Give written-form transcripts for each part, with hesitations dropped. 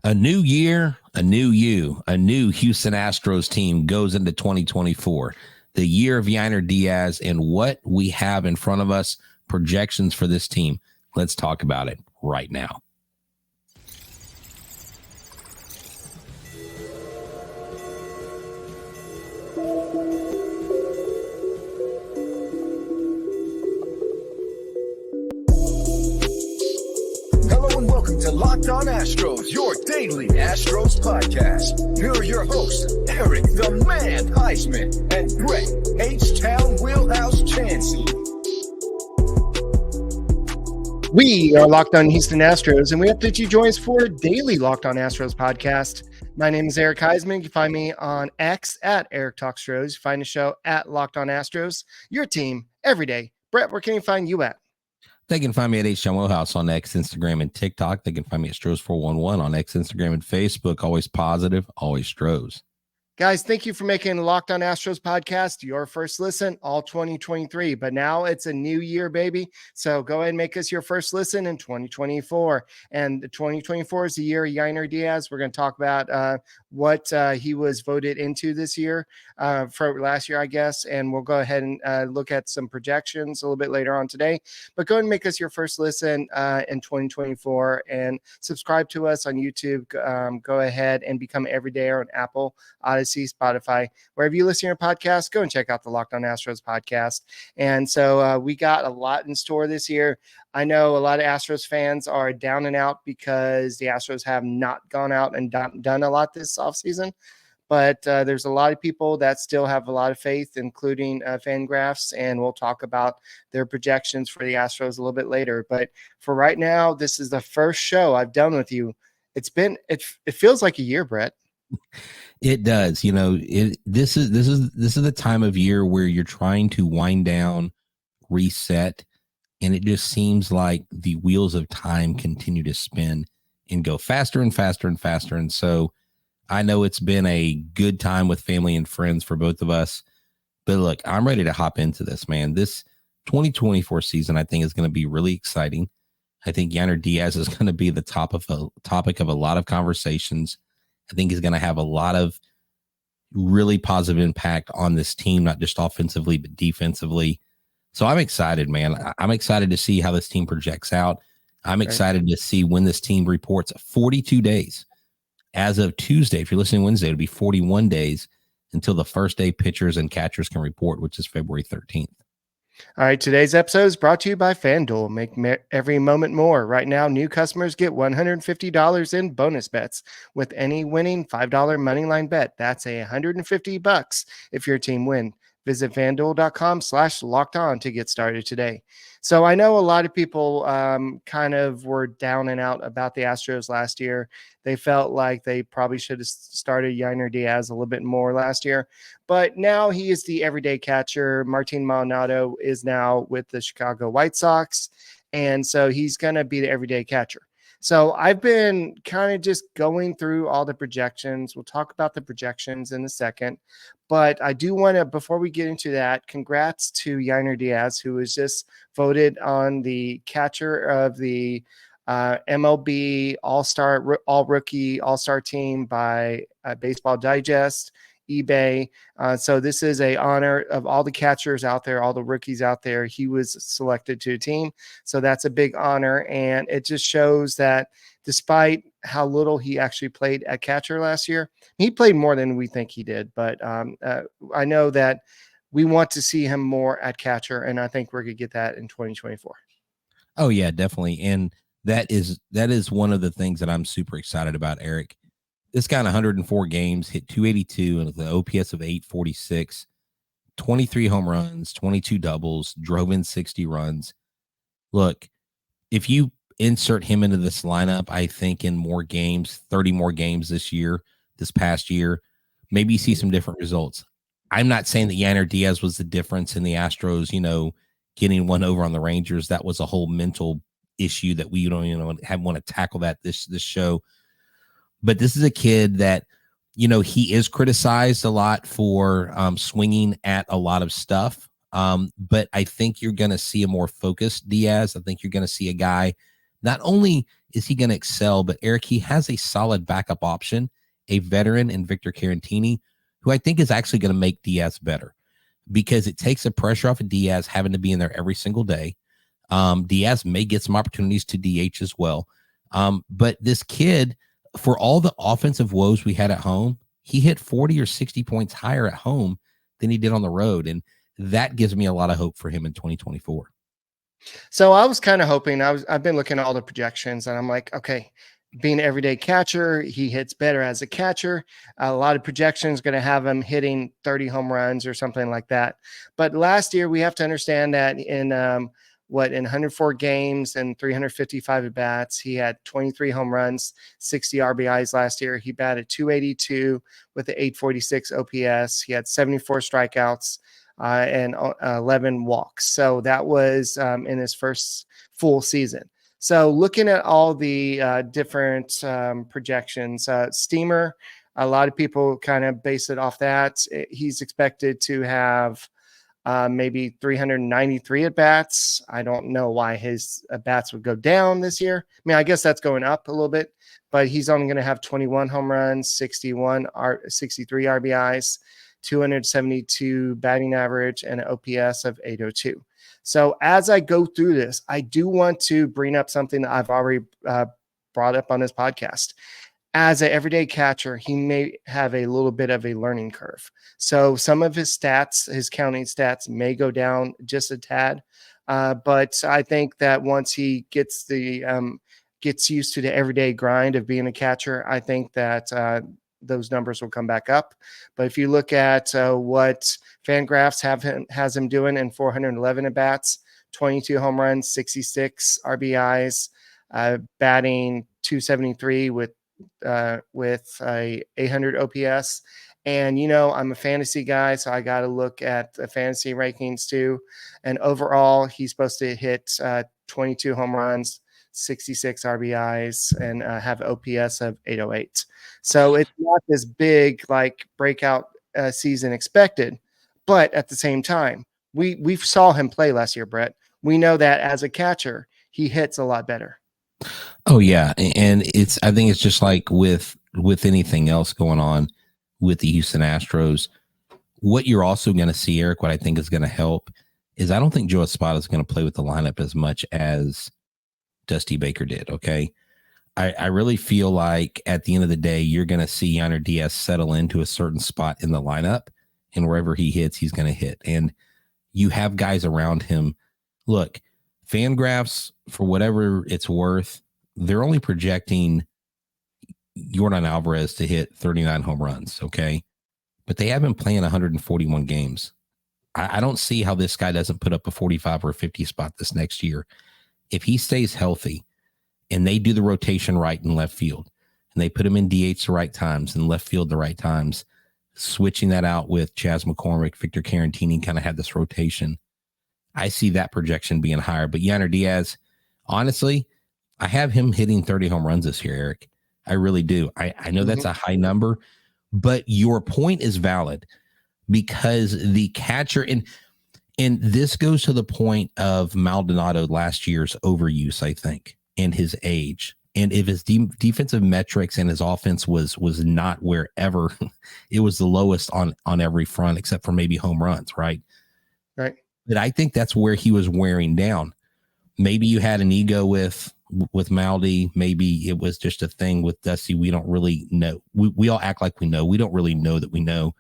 A new year, a new you, a new Houston Astros team goes into 2024, the year of Yainer Diaz, and what we have in front of us, projections for this team. Let's talk about it right now. Welcome to Locked On Astros, your daily Astros podcast. Here are your hosts, Eric the Man Huysman and Brett H-Town Wheelhouse Chancey. We are Locked On Houston Astros, and we hope that you join us for a daily Locked On Astros podcast. My name is Eric Huysman. You can find me on X at Eric Talks Astros. Find the show at Locked On Astros, your team every day. Brett, where can you find you at? They can find me at H-Town Wheelhouse on X, Instagram, and TikTok. They can find me at Stros411 on X, Instagram, and Facebook. Always positive, always Stros. Guys, thank you for making the Locked On Astros podcast your first listen all 2023. But now it's a new year, baby. So go ahead and make us your first listen in 2024. And 2024 is the year of Yainer Diaz. We're going to talk about what he was voted into this year for last year, I guess. And we'll go ahead and look at some projections a little bit later on today. But go ahead and make us your first listen in 2024 and subscribe to us on YouTube. Go ahead and become everydayer on Apple, Odyssey, Spotify, wherever you listen to your podcast. Go and check out the Locked On Astros podcast. And so we got a lot in store this year. I know a lot of Astros fans are down and out because the Astros have not gone out and done a lot this offseason. But there's a lot of people that still have a lot of faith, including Fangraphs, and we'll talk about their projections for the Astros a little bit later. But for right now, this is the first show I've done with you. It feels like a year, Brett. It does. You know, this is the time of year where you're trying to wind down, reset, and it just seems like the wheels of time continue to spin and go faster and faster and faster. And so I know it's been a good time with family and friends for both of us. But look, I'm ready to hop into this, man. This 2024 season, I think, is going to be really exciting. I think Yainer Diaz is going to be the topic of a lot of conversations. I think he's going to have a lot of really positive impact on this team, not just offensively, but defensively. So I'm excited, man. I'm excited to see how this team projects out. I'm excited to see when this team reports 42 days. As of Tuesday, if you're listening Wednesday, it'll be 41 days until the first day pitchers and catchers can report, which is February 13th. All right, today's episode is brought to you by FanDuel. Make every moment more. Right now, new customers get $150 in bonus bets with any winning $5 moneyline bet. That's $150 if your team wins. Visit FanDuel.com/lockedon to get started today. So I know a lot of people kind of were down and out about the Astros last year. They felt like they probably should have started Yainer Diaz a little bit more last year. But now he is the everyday catcher. Martin Maldonado is now with the Chicago White Sox. And so he's going to be the everyday catcher. So I've been kind of just going through all the projections. We'll talk about the projections in a second. But I do want to, before we get into that, congrats to Yainer Diaz, who was just voted on the catcher of the MLB All-Star, All-Rookie, All-Star team by Baseball Digest, eBay. So this is a honor of all the catchers out there, all the rookies out there. He was selected to a team. So that's a big honor. And it just shows that despite how little he actually played at catcher last year, he played more than we think he did. But I know that we want to see him more at catcher, and I think we're going to get that in 2024. Oh, yeah, definitely. And that is one of the things that I'm super excited about, Eric. This guy in 104 games hit 282 and with an OPS of 846, 23 home runs, 22 doubles, drove in 60 runs. Look, if you insert him into this lineup, I think in more games, 30 more games this past year, maybe you see some different results. I'm not saying that Yainer Diaz was the difference in the Astros, getting one over on the Rangers. That was a whole mental issue that we don't want to tackle that this show. But this is a kid that, he is criticized a lot for swinging at a lot of stuff. But I think you're going to see a more focused Diaz. I think you're going to see a guy not only is he going to excel, but Eric, he has a solid backup option, a veteran in Victor Carantini, who I think is actually going to make Diaz better because it takes the pressure off of Diaz having to be in there every single day. Diaz may get some opportunities to DH as well. But this kid, for all the offensive woes we had at home, he hit 40 or 60 points higher at home than he did on the road. And that gives me a lot of hope for him in 2024. So I was kind of hoping, I've been looking at all the projections and I'm like, okay, being an everyday catcher, he hits better as a catcher. A lot of projections going to have him hitting 30 home runs or something like that. But last year we have to understand that in 104 games and 355 at bats, he had 23 home runs, 60 RBIs last year. He batted 282 with the 846 OPS. He had 74 strikeouts. And 11 walks. So that was in his first full season. So looking at all the different projections, Steamer, a lot of people kind of base it off that. He's expected to have maybe 393 at bats. I don't know why his bats would go down this year. I mean, I guess that's going up a little bit, but he's only going to have 21 home runs, 63 RBIs. 272 batting average and an OPS of 802. So as I go through this, I do want to bring up something that I've already brought up on this podcast. As an everyday catcher, he may have a little bit of a learning curve. So some of his stats, his counting stats may go down just a tad. But I think that once he gets used to the everyday grind of being a catcher, I think that those numbers will come back up. But if you look at what Fangraphs has him doing in 411 at bats, 22 home runs, 66 RBIs, batting 273 with a 800 OPS. And, I'm a fantasy guy, so I got to look at the fantasy rankings too. And overall, he's supposed to hit 22 home runs, 66 RBIs, and have OPS of 808. So it's not this big breakout season expected, but at the same time, we saw him play last year, Brett. We know that as a catcher, he hits a lot better. Oh yeah, and I think it's just like with anything else going on with the Houston Astros. What you're also going to see, Eric, what I think is going to help is I don't think Joe Espada is going to play with the lineup as much as Dusty Baker did. Okay. I really feel like at the end of the day, you're going to see Yainer Diaz settle into a certain spot in the lineup, and wherever he hits, he's going to hit. And you have guys around him. Look, Fangraphs, for whatever it's worth, they're only projecting Yordan Alvarez to hit 39 home runs. Okay. But they have been playing 141 games. I don't see how this guy doesn't put up a 45 or a 50 spot this next year. If he stays healthy and they do the rotation right in left field and they put him in DH the right times and left field the right times, switching that out with Chas McCormick, Victor Carantini kind of had this rotation. I see that projection being higher. But Yainer Diaz, honestly, I have him hitting 30 home runs this year, Eric. I really do. I know that's a high number, but your point is valid because the catcher, and this goes to the point of Maldonado last year's overuse, I think, and his age. And if his defensive metrics and his offense was not wherever, it was the lowest on every front except for maybe home runs, right? Right. But I think that's where he was wearing down. Maybe you had an ego with Maldy. Maybe it was just a thing with Dusty. We don't really know. We all act like we know. We don't really know that we know.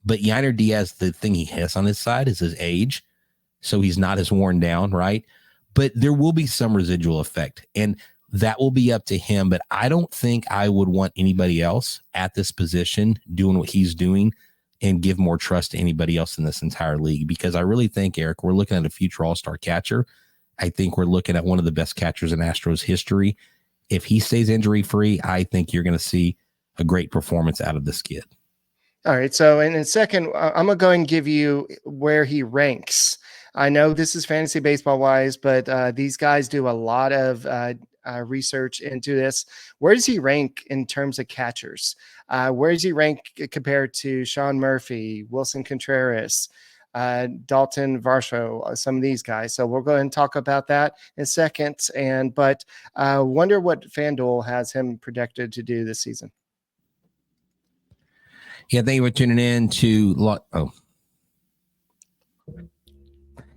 But Yainer Diaz, the thing he has on his side is his age. So he's not as worn down, right? But there will be some residual effect. And that will be up to him. But I don't think I would want anybody else at this position doing what he's doing and give more trust to anybody else in this entire league. Because I really think, Eric, we're looking at a future all-star catcher. I think we're looking at one of the best catchers in Astros history. If he stays injury-free, I think you're going to see a great performance out of this kid. All right. So in a second, I'm going to go and give you where he ranks. I know this is fantasy baseball wise, but these guys do a lot of research into this. Where does he rank in terms of catchers? Where does he rank compared to Sean Murphy, Wilson Contreras, Dalton Varsho, some of these guys. So we'll go ahead and talk about that in a second. But wonder what FanDuel has him projected to do this season. Yeah, thank you for tuning in to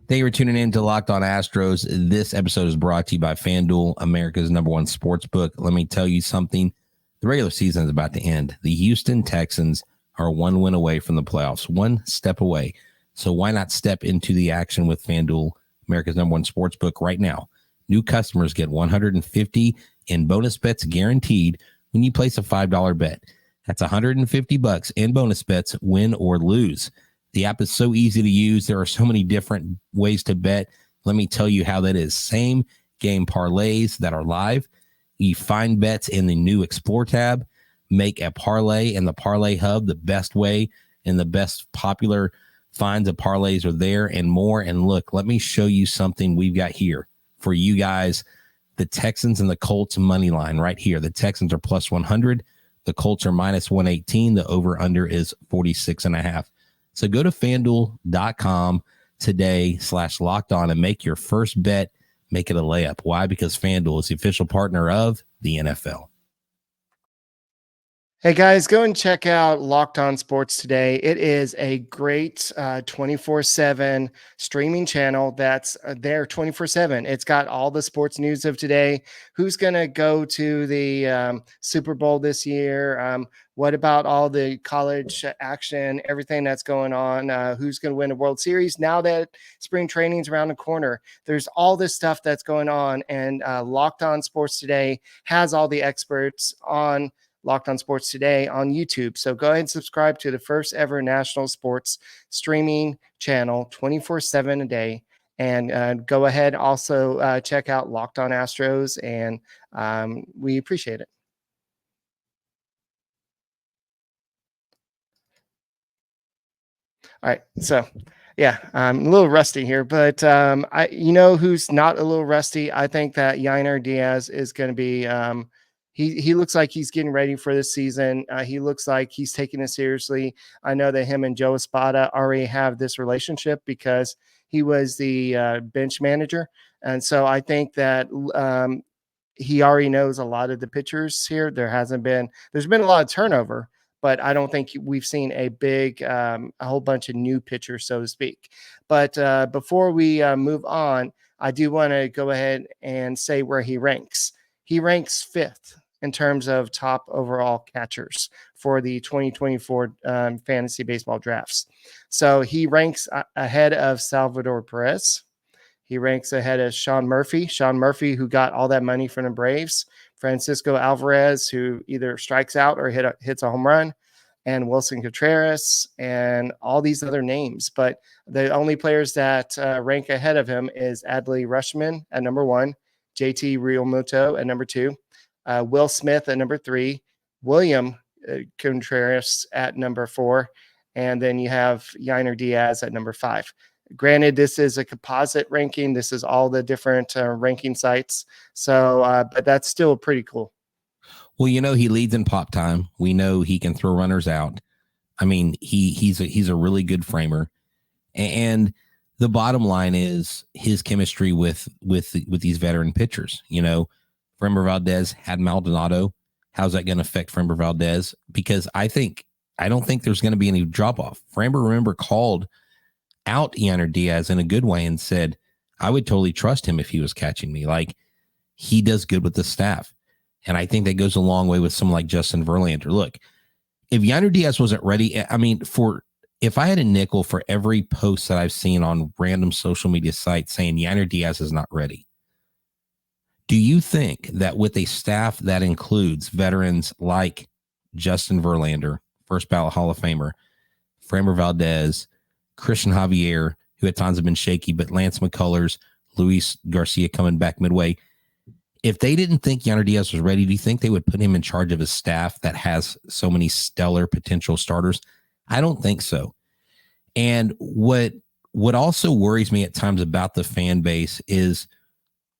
Thank you for tuning in to Locked On Astros. This episode is brought to you by FanDuel, America's #1 sports book. Let me tell you something. The regular season is about to end. The Houston Texans are one win away from the playoffs, one step away. So why not step into the action with FanDuel, America's #1 sports book right now? New customers get $150 in bonus bets guaranteed when you place a $5 bet. That's $150 in bonus bets, win or lose. The app is so easy to use. There are so many different ways to bet. Let me tell you how that is. Same game parlays that are live. You find bets in the new Explore tab, make a parlay in the Parlay Hub, the best way and the best popular finds of parlays are there and more. And look, let me show you something we've got here for you guys. The Texans and the Colts money line right here. The Texans are plus 100. The Colts are minus 118. The over-under is 46.5. So go to FanDuel.com today /lockedon and make your first bet. Make it a layup. Why? Because FanDuel is the official partner of the NFL. Hey guys, go and check out Locked On Sports today. It is a great 24/7 streaming channel that's there 24/7. It's got all the sports news of today. Who's going to go to the Super Bowl this year? What about all the college action, everything that's going on? Who's going to win a World Series now that spring training's around the corner? There's all this stuff that's going on, and Locked On Sports today has all the experts on Locked On Sports today on YouTube. So go ahead and subscribe to the first ever national sports streaming channel 24/7 a day. And go ahead also check out Locked On Astros, and we appreciate it. All right. So, yeah, I'm a little rusty here, but who's not a little rusty? I think that Yainer Diaz is going to be he looks like he's getting ready for this season. He looks like he's taking it seriously. I know that him and Joe Espada already have this relationship because he was the bench manager. And so I think that he already knows a lot of the pitchers here. There's been a lot of turnover, but I don't think we've seen a whole bunch of new pitchers, so to speak. But before we move on, I do want to go ahead and say where he ranks. He ranks 5th in terms of top overall catchers for the 2024 fantasy baseball drafts. So he ranks ahead of Salvador Perez. He ranks ahead of Sean Murphy, who got all that money from the Braves, Francisco Alvarez, who either strikes out or hits a home run, and Wilson Contreras, and all these other names. But the only players that rank ahead of him is Adley Rutschman at number 1, JT Realmuto at number 2, Will Smith at number 3, William Contreras at number 4, and then you have Yainer Diaz at number 5. Granted, this is a composite ranking. This is all the different ranking sites. So, but that's still pretty cool. Well, he leads in pop time. We know he can throw runners out. I mean, he's a really good framer. And the bottom line is his chemistry with these veteran pitchers. Framber Valdez had Maldonado. How's that going to affect Framber Valdez? Because I don't think there's going to be any drop off. Framber, remember, called out Yainer Diaz in a good way and said, I would totally trust him if he was catching me. Like, he does good with the staff. And I think that goes a long way with someone like Justin Verlander. Look, if Yainer Diaz wasn't ready, I mean, if I had a nickel for every post that I've seen on random social media sites saying Yainer Diaz is not ready, do you think that with a staff that includes veterans like Justin Verlander, first ballot Hall of Famer, Framber Valdez, Christian Javier, who at times have been shaky, but Lance McCullers, Luis Garcia coming back midway, if they didn't think Yainer Diaz was ready, do you think they would put him in charge of a staff that has so many stellar potential starters? I don't think so. And what also worries me at times about the fan base is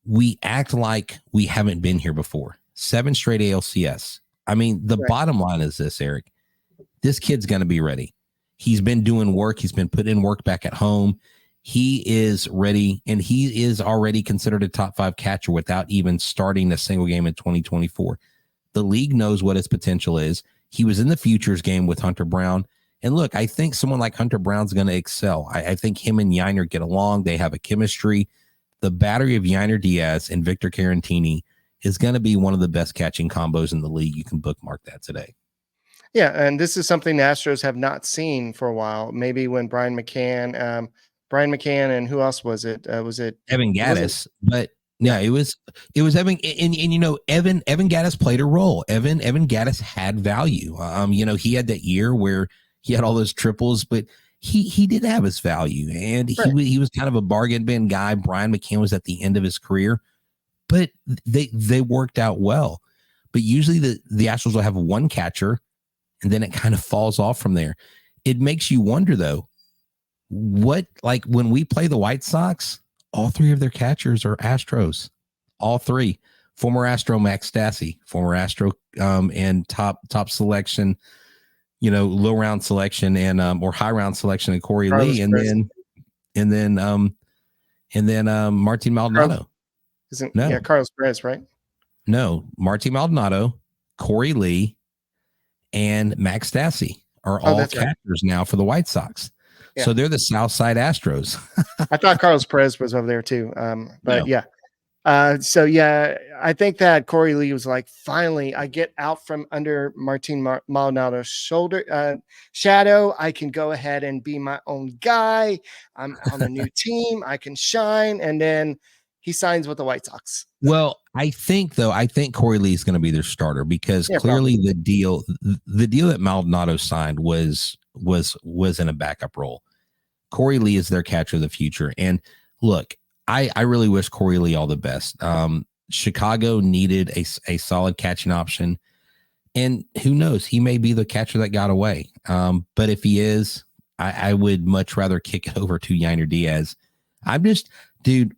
we act like we haven't been here before. 7 straight ALCS. I mean, the bottom line is this, Eric. This kid's going to be ready. He's been doing work. He's been putting in work back at home. He is ready, and he is already considered a top 5 catcher without even starting a single game in 2024. The league knows what his potential is. He was in the futures game with Hunter Brown. And look, I think someone like Hunter Brown's going to excel. I think him and Yainer get along. They have a chemistry. The battery of Yainer Diaz and Victor Caratini is going to be one of the best catching combos in the league. You can bookmark that today. Yeah, and this is something the Astros have not seen for a while. Maybe when Brian McCann, and who else was it? Was it Evan Gaddis? But yeah, it was Evan, and you know, Evan Gaddis played a role. Evan Gaddis had value. You know, he had that year where he had all those triples, but he did have his value, and he was kind of a bargain bin guy. Brian McCann was at the end of his career, but they worked out well. But usually the Astros will have one catcher, and then it kind of falls off from there. It makes you wonder, though, what, like when we play the White Sox, all 3 of their catchers are Astros. All 3. Former Astro Max Stassi, former Astro and top selection, you know, low round selection and or high round selection in Corey Lee, and then Martin Maldonado. Carlos Perez, right? No, Martin Maldonado, Corey Lee, and Max Stassi are all catchers now for the White Sox. Yeah. So they're the Southside Astros. I thought Carlos Perez was over there too. But yeah. So yeah, I think that Corey Lee was like, finally, I get out from under Martin Maldonado's shadow. I can go ahead and be my own guy. I'm on a new team. I can shine. And then he signs with the White Sox. Well, I think Corey Lee is going to be their starter because clearly probably. the deal that Maldonado signed was in a backup role. Corey Lee is their catcher of the future. And look, I really wish Corey Lee all the best. Chicago needed a solid catching option. And who knows, he may be the catcher that got away. But if he is, I would much rather kick it over to Yainer Diaz. Dude,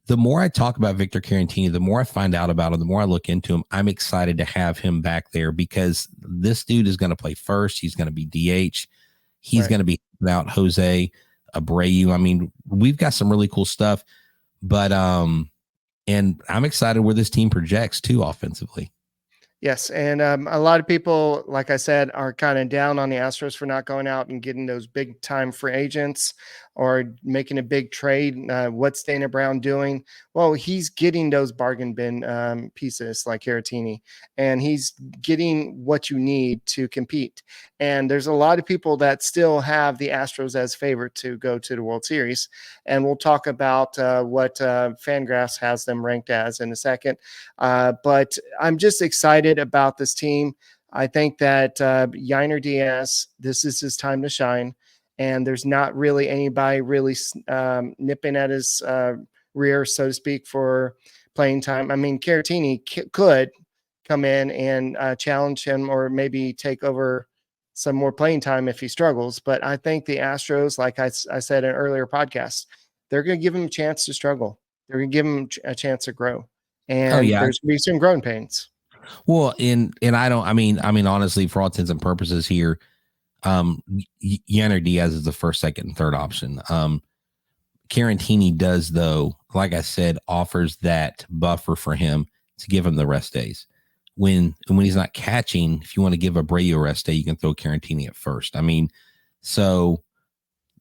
the more I talk about Victor Caratini, the more I find out about him, the more I look into him, I'm excited to have him back there because this dude is going to play first. He's going to be DH. He's going to be without Jose Abreu. I mean, we've got some really cool stuff. But and I'm excited where this team projects too offensively. Yes, and a lot of people, like I said, are kind of down on the Astros for not going out and getting those big time free agents or making a big trade. What's Dana Brown doing? Well, he's getting those bargain bin pieces like Caratini, and he's getting what you need to compete. And there's a lot of people that still have the Astros as favorite to go to the World Series. And we'll talk about what Fangraphs has them ranked as in a second. But I'm just excited about this team. I think that Yainer Diaz, this is his time to shine. And there's not really anybody really nipping at his rear, so to speak, for playing time. I mean, Caratini could come in and challenge him or maybe take over some more playing time if he struggles. But I think the Astros, like I said in an earlier podcast, they're going to give him a chance to struggle. They're going to give him a chance to grow. And there's going to be some growing pains. Well, I mean, honestly, for all intents and purposes here, Yainer Diaz is the first, second, and third option. Caratini does, though, like I said, offers that buffer for him to give him the rest days. When he's not catching, if you want to give Abreu a rest day, you can throw Caratini at first. I mean, so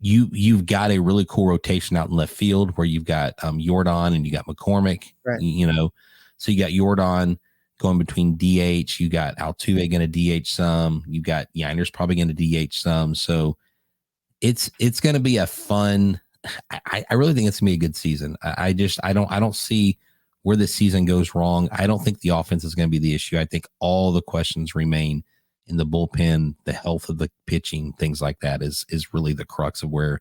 you've got a really cool rotation out in left field where you've got Jordan and you got McCormick, right. You know, so you got Jordan going between DH, you got Altuve going to DH some, you got Yainer's probably going to DH some. So it's going to be a fun. I really think it's going to be a good season. I don't see where the season goes wrong. I don't think the offense is going to be the issue. I think all the questions remain in the bullpen, the health of the pitching, things like that is really the crux of where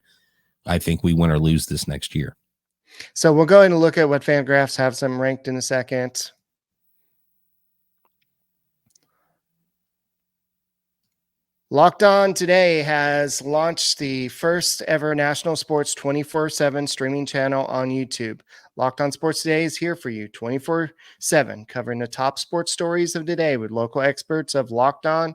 I think we win or lose this next year. So we'll go ahead and look at what Fangraphs have some ranked in a second. Locked On today has launched the first ever national sports 24/7 streaming channel on YouTube. Locked On Sports Today is here for you 24/7, covering the top sports stories of today with local experts of Locked On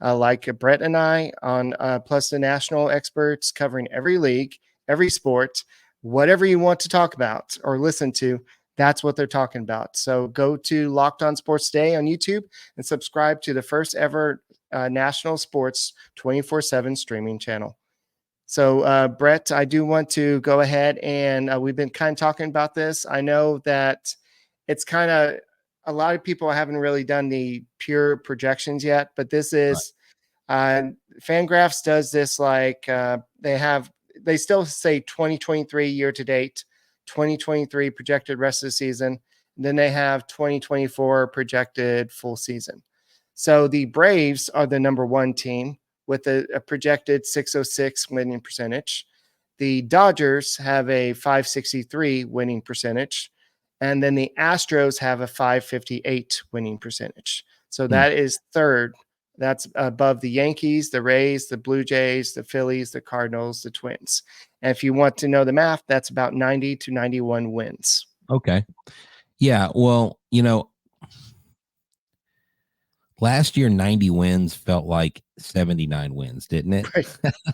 like Brett and I on plus the national experts covering every league, every sport, whatever you want to talk about or listen to. That's what they're talking about. So go to Locked On Sports Day on YouTube and subscribe to the first ever national sports 24/7 streaming channel. So, Brett, I do want to go ahead and we've been kind of talking about this. I know that it's kind of a lot of people haven't really done the pure projections yet, but this is Fangraphs does this like they still say 2023 year to date, 2023 projected rest of the season, and then they have 2024 projected full season. So the Braves are the number one team with a projected 606 winning percentage. The Dodgers have a 563 winning percentage. And then the Astros have a 558 winning percentage. So that is third. That's above the Yankees, the Rays, the Blue Jays, the Phillies, the Cardinals, the Twins. And if you want to know the math, that's about 90 to 91 wins. Okay. Yeah. Well, last year, 90 wins felt like 79 wins, didn't it? Right.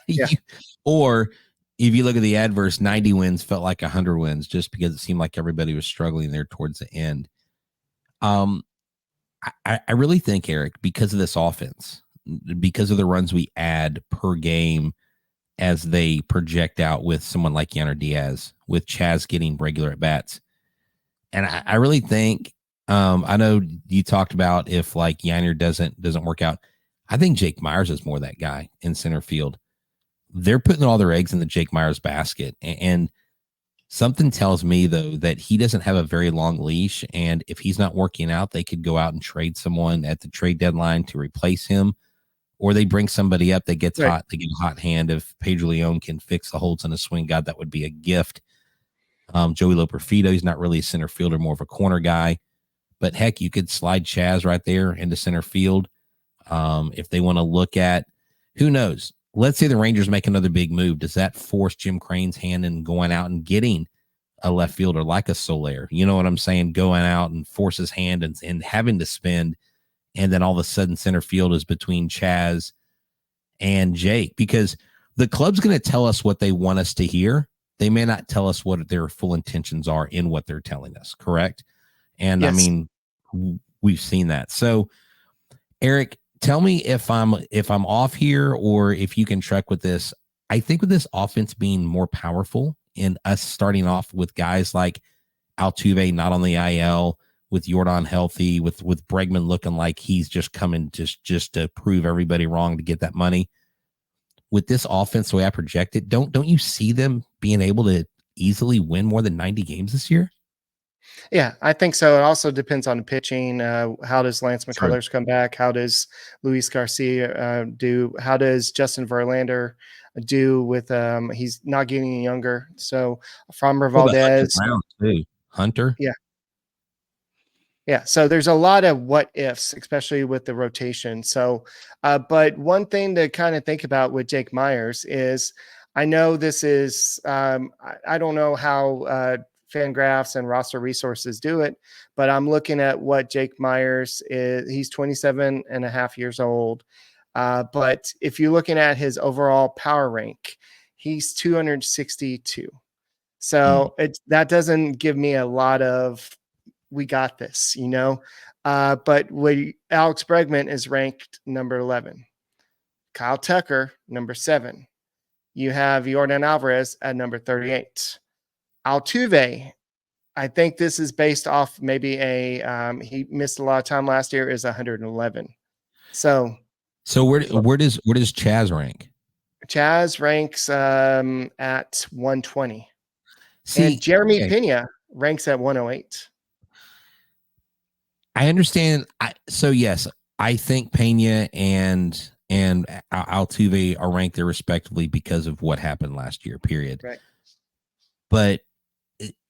Yeah. Or if you look at the adverse, 90 wins felt like 100 wins just because it seemed like everybody was struggling there towards the end. I really think, Eric, because of this offense, because of the runs we add per game as they project out with someone like Yainer Diaz, with Chaz getting regular at bats. And I really think, I know you talked about if like Yainer doesn't work out. I think Jake Myers is more that guy in center field. They're putting all their eggs in the Jake Myers basket. And something tells me, though, that he doesn't have a very long leash. And if he's not working out, they could go out and trade someone at the trade deadline to replace him. Or they bring somebody up that gets hot. They get a hot hand. If Pedro Leon can fix the holes in a swing, God, that would be a gift. Joey Loperfido, he's not really a center fielder, more of a corner guy. But heck, you could slide Chaz right there into center field. If they want to look at, who knows? Let's say the Rangers make another big move. Does that force Jim Crane's hand in going out and getting a left fielder like a Soler? You know what I'm saying? Going out and force his hand and having to spend. And then all of a sudden center field is between Chaz and Jake, because the club's going to tell us what they want us to hear. They may not tell us what their full intentions are in what they're telling us. Correct. And yes. I mean, we've seen that. So Eric, tell me if I'm off here or if you can track with this. I think with this offense being more powerful and us starting off with guys like Altuve not on the IL, with Jordan healthy, with Bregman looking like he's just coming just to prove everybody wrong to get that money. With this offense, the way I project it, don't you see them being able to easily win more than 90 games this year? Yeah, I think so. It also depends on the pitching. How does Lance McCullers come back? How does Luis Garcia do? How does Justin Verlander do with he's not getting any younger. So Framber Valdez. Hunter. Yeah. Yeah, so there's a lot of what ifs, especially with the rotation. So, but one thing to kind of think about with Jake Myers is, I know this is, I don't know how Fangraphs and Roster Resources do it, but I'm looking at what Jake Myers is. He's 27 and a half years old. But if you're looking at his overall power rank, he's 262. So that doesn't give me a lot of, we got this, but Alex Bregman is ranked number 11. Kyle Tucker, number 7. You have Yordan Alvarez at number 38. Altuve, I think this is based off maybe he missed a lot of time last year, is 111. So where does Chaz rank? Chaz ranks at 120. And Jeremy Pena ranks at 108. I understand. So yes, I think Pena and Altuve are ranked there respectively because of what happened last year. Period. Right. But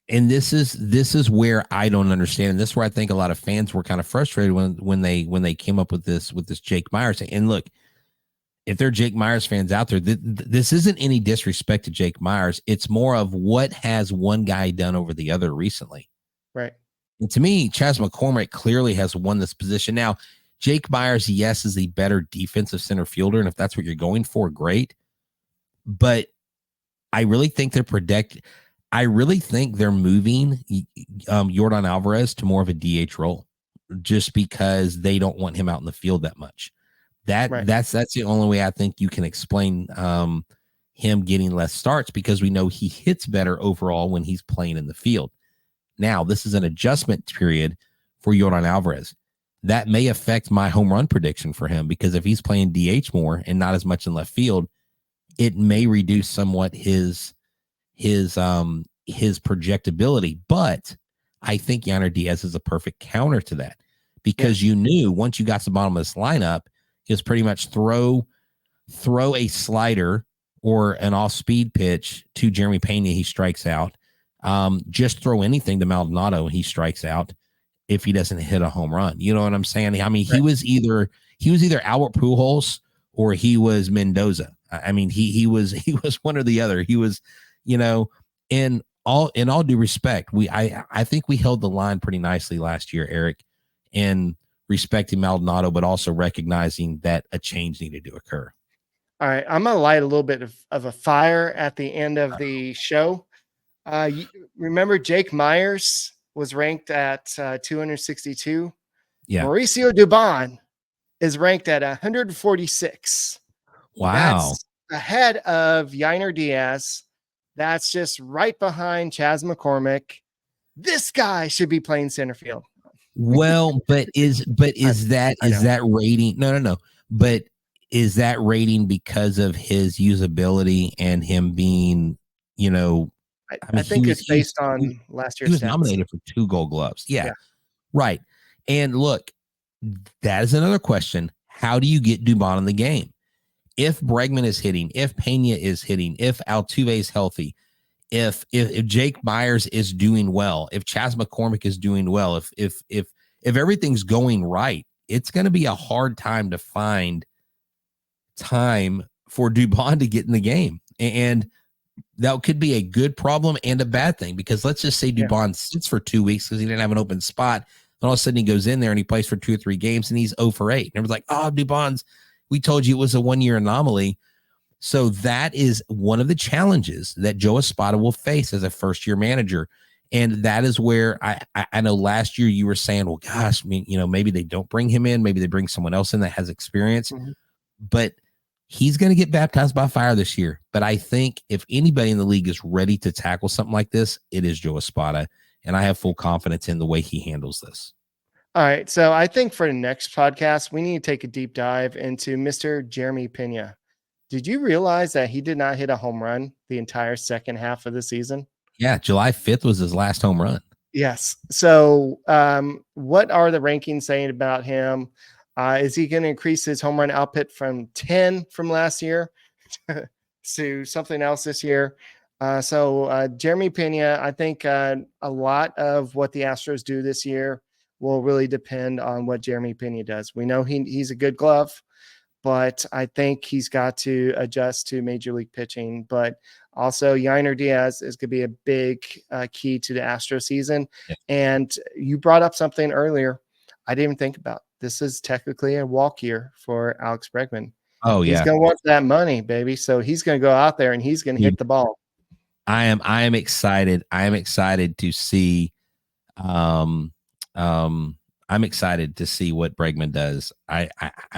and this is where I don't understand, and this is where I think a lot of fans were kind of frustrated when they came up with this Jake Myers. And look, if there are Jake Myers fans out there, this isn't any disrespect to Jake Myers. It's more of what has one guy done over the other recently. Right. And to me, Chas McCormick clearly has won this position. Now, Jake Myers, yes, is the better defensive center fielder, and if that's what you're going for, great. But I really think I really think they're moving Yordan Alvarez to more of a DH role, just because they don't want him out in the field that much. That's the only way I think you can explain him getting less starts, because we know he hits better overall when he's playing in the field. Now, this is an adjustment period for Yordan Alvarez. That may affect my home run prediction for him, because if he's playing DH more and not as much in left field, it may reduce somewhat his projectability. But I think Yainer Diaz is a perfect counter to that, because you knew once you got to the bottom of this lineup, is pretty much throw a slider or an off-speed pitch to Jeremy Pena, he strikes out. Just throw anything to Maldonado, he strikes out if he doesn't hit a home run. You know what I'm saying? I mean, he was either Albert Pujols or he was Mendoza. I mean, he was one or the other. He was, in all due respect, I think we held the line pretty nicely last year, Eric, in respecting Maldonado, but also recognizing that a change needed to occur. All right, I'm going to light a little bit of a fire at the end of the show. Remember Jake Myers was ranked at 262. Yeah. Mauricio Dubon is ranked at 146. Wow. That's ahead of Yainer Diaz. That's just right behind Chas McCormick. This guy should be playing center field. Well, but is that rating? No. But is that rating because of his usability and him being, I think it's based on last year's He was stats. nominated for 2 Gold Gloves. Yeah, right. And look, that is another question. How do you get Dubon in the game? If Bregman is hitting, if Pena is hitting, if Altuve is healthy, if Jake Myers is doing well, if Chas McCormick is doing well, if everything's going right, it's going to be a hard time to find time for Dubon to get in the game. And that could be a good problem and a bad thing, because let's just say Dubon sits for 2 weeks because he didn't have an open spot. And all of a sudden he goes in there and he plays for 2 or 3 games and he's 0 for 8. And everyone's like, oh, Dubon's, we told you it was a 1-year anomaly. So that is one of the challenges that Joe Espada will face as a first-year manager. And that is where I know last year you were saying, well, gosh, maybe they don't bring him in. Maybe they bring someone else in that has experience. Mm-hmm. But he's going to get baptized by fire this year. But I think if anybody in the league is ready to tackle something like this, it is Joe Espada. And I have full confidence in the way he handles this. All right. So I think for the next podcast, we need to take a deep dive into Mr. Jeremy Pena. Did you realize that he did not hit a home run the entire second half of the season? Yeah. July 5th was his last home run. Yes. So what are the rankings saying about him? Is he going to increase his home run output from 10 from last year to something else this year? So Jeremy Pena, I think a lot of what the Astros do this year will really depend on what Jeremy Pena does. We know he's a good glove, but I think he's got to adjust to major league pitching. But also Yainer Diaz is going to be a big key to the Astro season. Yeah. And you brought up something earlier I didn't even think about. This is technically a walk year for Alex Bregman. Oh, yeah. He's going to want that money, baby. So he's going to go out there and he's going to hit the ball. I am excited. I am excited to see I'm excited to see what Bregman does. I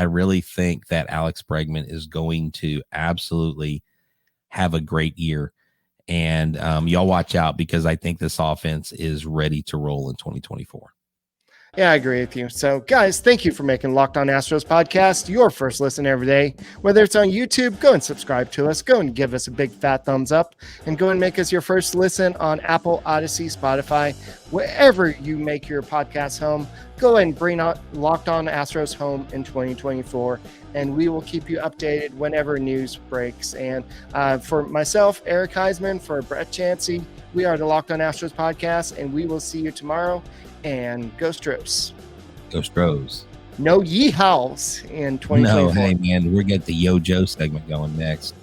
really think that Alex Bregman is going to absolutely have a great year. And y'all watch out, because I think this offense is ready to roll in 2024. Yeah, I agree with you. So, guys, thank you for making Locked On Astros podcast your first listen every day. Whether it's on YouTube, go and subscribe to us. Go and give us a big fat thumbs up. And go and make us your first listen on Apple, Odyssey, Spotify, wherever you make your podcast home. Go and bring out Locked On Astros home in 2024. And we will keep you updated whenever news breaks. And for myself, Eric Huysman, for Brett Chancey, we are the Locked On Astros podcast. And we will see you tomorrow. And go Stros. Go Stros. No yeehaws in 2024. No, hey, man, we're getting the Yo Joe segment going next.